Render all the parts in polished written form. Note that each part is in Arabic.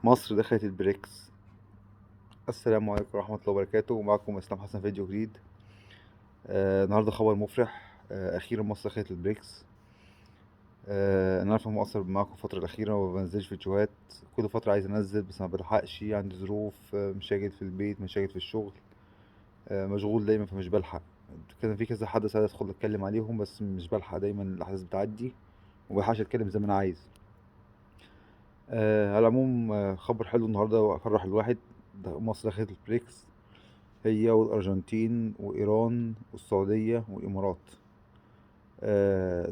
مصر دخلت البريكس. السلام عليكم ورحمة الله وبركاته، ومعكم اسلام حسن فيديو جديد. النهاردة خبر مفرح. أخيرا مصر دخلت البريكس. أنا عارف إن مقصر معاكم الفترة الأخيرة وما بنزلش فيديوهات. كل فترة عايز أنزل بس ما بلحقش، عندي ظروف، مشاكل في البيت، مشاكل في الشغل. مشغول دايما فمش بلحق. كان في كذا حدث عايز أدخل أتكلم عليهم بس مش بلحق، دايما الأحداث بتعدي ومبلحقش أتكلم زي ما أنا عايز. على العموم، خبر حلو النهاردة وأفرح الواحد. مصر دخلت البريكس، هي والأرجنتين وإيران والسعودية والإمارات.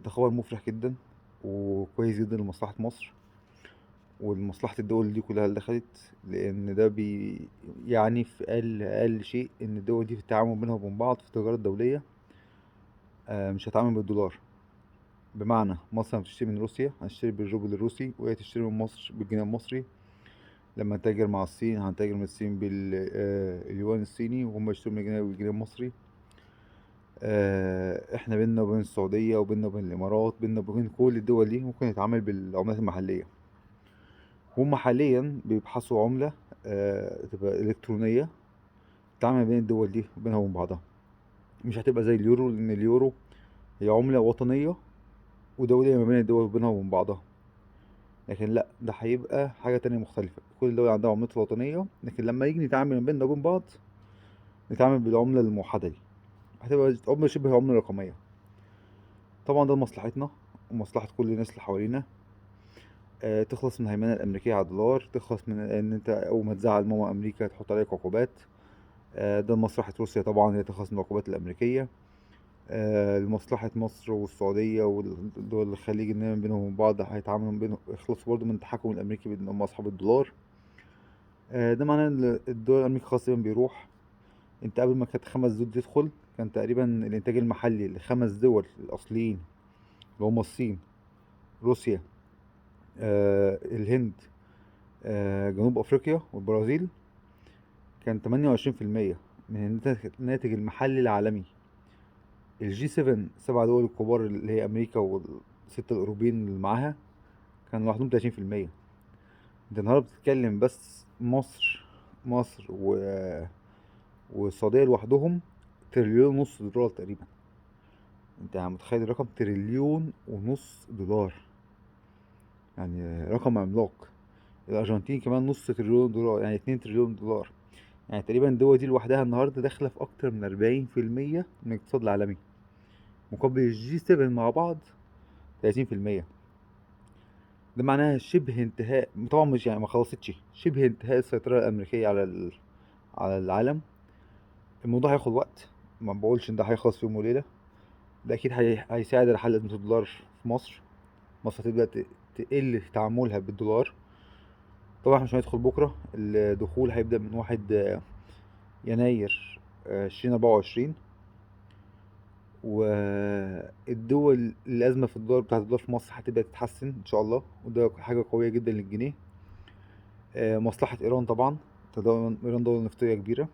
ده خبر مفرح جدا وكويس جدا لمصلحة مصر ولمصلحة الدول دي كلها اللي دخلت، لأن ده يعني في أقل شيء إن الدول دي في التعامل بينها وبين بعض في التجارة الدولية مش هتعامل بالدولار. بمعنى مصر لما تشتري من روسيا هتشتري بالروبل الروسي، وهي تشتري من مصر بالجنيه المصري. لما نتاجر مع الصين هنتاجر من الصين باليوان الصيني، وهم يشتروا من الجنيه بالجنيه المصري. احنا بينا وبين السعودية وبينا وبين الامارات، بينا وبين كل الدول دي ممكن نتعامل بالعملات المحلية. هم حاليا بيبحثوا عملة تبقى الكترونية تعمل بين الدول دي وبينها وبين بعضها. مش هتبقى زي اليورو، لان اليورو هي عملة وطنية ودولية ما بين الدول وبينها وبين بعضها. لكن لا، ده هيبقى حاجة تانية مختلفة. كل دولة عندها عملتها الوطنية، لكن لما يجي نتعامل ما بيننا وبين بعض نتعامل بالعملة الموحدة دي. هتبقى عملة شبه عملة رقمية. طبعا ده لمصلحتنا ومصلحة كل الناس اللي حوالينا. تخلص من الهيمنة الأمريكية على الدولار، تخلص من إن أنت أول ما تزعل ماما أمريكا تحط عليك عقوبات. ده لمصلحة روسيا طبعا، هي تخلص من العقوبات الأمريكية. لمصلحة مصر والسعودية والدول الخليج إن بينهم وبين بعض هيتعاملوا بينهم، يخلصوا برضه من التحكم الأمريكي بإن هم أصحاب الدولار. ده معناه إن الدول الأمريكي خلاص تقريبا بيروح. أنت قبل ما كانت 5 دول تدخل كان تقريبا الإنتاج المحلي ل5 دول الأصليين اللي هم الصين، روسيا، الهند، جنوب افريقيا والبرازيل، كان 28% من الناتج المحلي العالمي. الجي 7 7 دول الكبار اللي هي امريكا والستة الاوروبيين اللي معاها كان لوحدهم 30%. انت النهارده بتتكلم بس مصر والسعودية لوحدهم تريليون ونص دولار تقريبا. انت متخيل الرقم؟ تريليون ونص دولار، يعني رقم عملاق. الارجنتين كمان نص تريليون دولار، يعني 2 تريليون دولار. يعني تقريبا الدول دي لوحدها النهارده داخله في اكتر من 40% من الاقتصاد العالمي، مقابل الجي 7 مع بعض 30%. ده معناها شبه انتهاء، طبعا مش يعني ما خلصتش، شبه انتهاء السيطره الامريكيه على العالم. الموضوع هياخد وقت، ما بقولش ان ده هيخلص في يوم وليله. ده اكيد هيساعد على حل ازمه الدولار في مصر. مصر هتبدا تقل في تعاملها بالدولار. طبعا احنا مش هندخل بكره، الدخول هيبدا من 1 يناير 2024. والدول الأزمة في الدولار بتاعت الدولار في مصر هتبدأ تتحسن إن شاء الله، وده حاجة قوية جدا للجنيه. مصلحة إيران طبعا. إيران دولة نفطية كبيرة،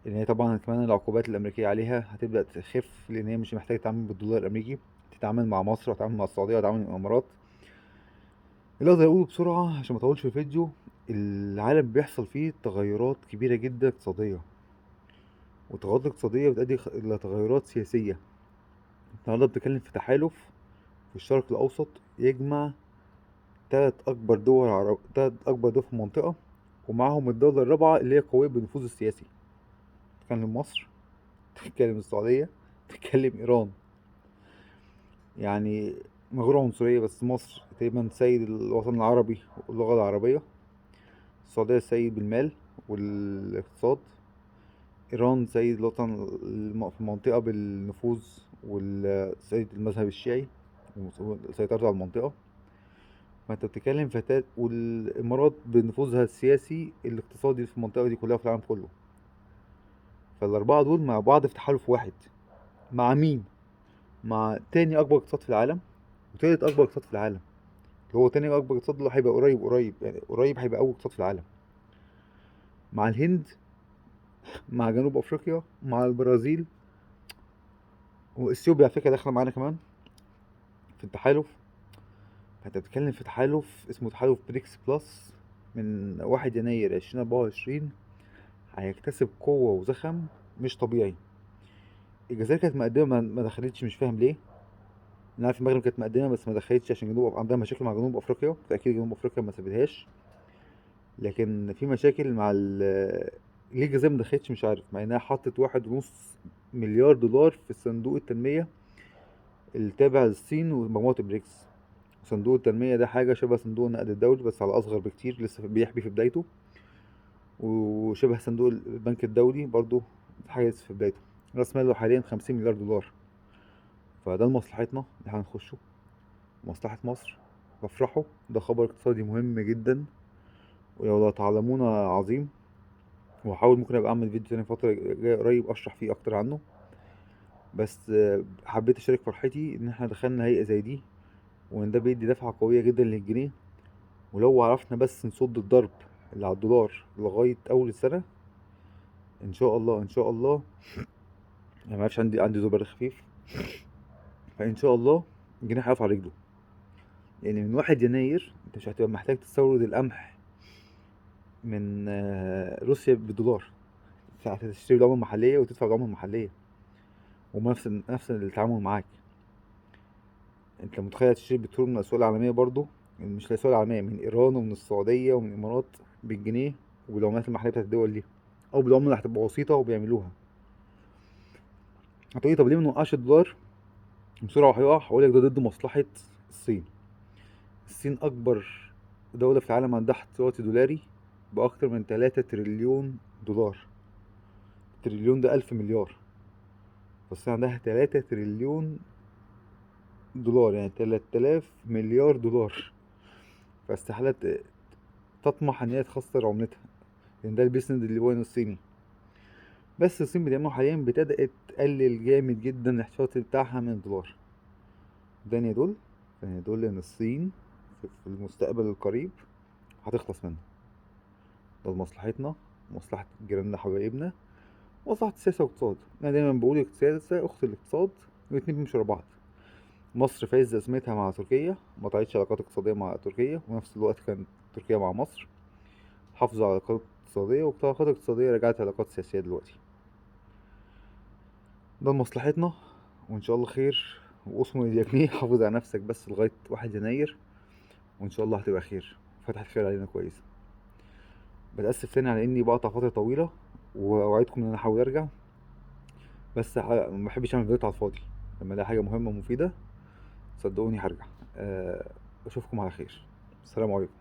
لأن هي طبعا كمان العقوبات الأمريكية عليها هتبدأ تخف، لأن هي مش محتاجة تتعامل بالدولار الأمريكي، تتعامل مع مصر وتتعامل مع السعودية وتتعامل مع الإمارات. اللي أقدر أقوله بسرعة عشان مطولش في الفيديو، العالم بيحصل فيه تغيرات كبيرة جدا اقتصادية، والتغيرات الاقتصادية بتؤدي إلى تغيرات سياسية. النهارده بتتكلم في تحالف في الشرق الأوسط يجمع تلات أكبر دول في المنطقة، ومعاهم الدولة الرابعة اللي هي قوية بالنفوذ السياسي. تتكلم مصر، تتكلم السعودية، تتكلم إيران. يعني من غير عنصرية، بس مصر تقريبا سيد الوطن العربي واللغة العربية. السعودية سيد بالمال والاقتصاد. إيران سيد الوطن في المنطقة بالنفوذ والسيد المذهب الشيعي وسيطرته على المنطقة. فانت بتتكلم فتاة، والامارات بنفوذها السياسي الاقتصادي في المنطقه دي كلها في العالم كله. فالاربعه دول مع بعض في تحالف واحد. مع مين؟ مع تاني اكبر اقتصاد في العالم وتالت اكبر اقتصاد في العالم. اللي هو تاني اكبر اقتصاد اللي هيبقى قريب يعني قريب هيبقى اول اقتصاد في العالم. مع الهند، مع جنوب افريقيا، مع البرازيل، واثيوبيا على فكره داخله معانا كمان في التحالف. فانت بتتكلم في تحالف اسمه تحالف بريكس بلس، من 1 يناير 2024 هيكتسب قوة وزخم مش طبيعي. الجزائر كانت مقدمة ما دخلتش، مش فاهم ليه. انا عارف المغرب كانت مقدمة بس ما دخلتش عشان عندها مشاكل مع جنوب افريقيا، فاكيد جنوب افريقيا ما سابتهاش. لكن في مشاكل مع ليه الجزائر ما دخلتش مش عارف، مع انها حطت 1.5 مليار دولار في صندوق التنمية التابع للصين ومجموعة البريكس. صندوق التنمية ده حاجة شبه صندوق النقد الدولي بس على أصغر بكتير، لسه بيحبي في بدايته، وشبه صندوق البنك الدولي برضو حاجة لسه في بدايته. رأس ماله حاليا 50 مليار دولار. فده لمصلحتنا اللي هنخشه، مصلحة مصر، بفرحه. ده خبر اقتصادي مهم جدا، ولو لا تعلمون عظيم. وهحاول ممكن ابقى اعمل فيديو تاني فترة جاية قريب اشرح فيه اكتر عنه. بس حبيت اشارك فرحتي ان احنا دخلنا هيئة زي دي، وان ده بيدي دفعة قوية جدا للجنيه. ولو عرفنا بس نصد الضرب اللي على الدولار لغاية أول السنة، إن شاء الله إن شاء الله. يعني معرفش، عندي زبر خفيف، فإن شاء الله الجنيه هيقف على رجله. لأن من 1 يناير أنت مش هتبقى محتاج تستورد القمح من روسيا بالدولار. هتشتري بعملة محلية وتدفع بعملة محلية، وما نفس التعامل معاك. أنت متخيل تشتري بترول من الأسواق العالمية برضو، مش الأسواق العالمية، من إيران ومن السعودية ومن الإمارات بالجنيه وبالعملات المحلية بتاعت الدول دي، أو بالعملة اللي هتبقى وسيطة وبيعملوها. هتقولي طب ليه منوقعش الدولار بسرعة وهيقع؟ هقولك ده ضد مصلحة الصين. الصين أكبر دولة في العالم عندها احتياطي دولاري بأكتر من 3 تريليون دولار. تريليون ده 1000 مليار، بس عندها 3 تريليون دولار، يعني 3000 مليار دولار. فاستحالة تطمح إن هي تخسر عملتها، لأن ده بيسند اليوان الصيني. بس الصين بتعمله حاليا بدأت تقلل جامد جدا الاحتياطي بتاعها من الدولار. ده يدل إن الصين في المستقبل القريب هتخلص منه. ده لمصلحتنا، مصلحة جيراننا حبايبنا، مصلحة السياسة والاقتصاد. أنا دايما بقول السياسة أخت الاقتصاد، والاتنين بيمشوا ورا بعض. مصر في عز أزمتها مع تركيا ما قطعتش علاقات اقتصادية مع تركيا، ونفس الوقت كانت تركيا مع مصر حافظة على علاقات اقتصادية، وبعلاقات اقتصادية رجعت علاقات سياسية دلوقتي. ده لمصلحتنا، وإن شاء الله خير. وأصمد اليمين حافظ على نفسك بس لغاية 1 يناير، وإن شاء الله هتبقى خير. فتحة خير علينا كويسة. بتأسف تاني على إني بقطع فترة طويلة، وأوعدكم إن أنا أحاول أرجع. بس ما بحبش أعمل فيديوهات على الفاضي. لما ألاقي حاجة مهمة ومفيدة صدقوني هرجع. أشوفكم على خير. السلام عليكم.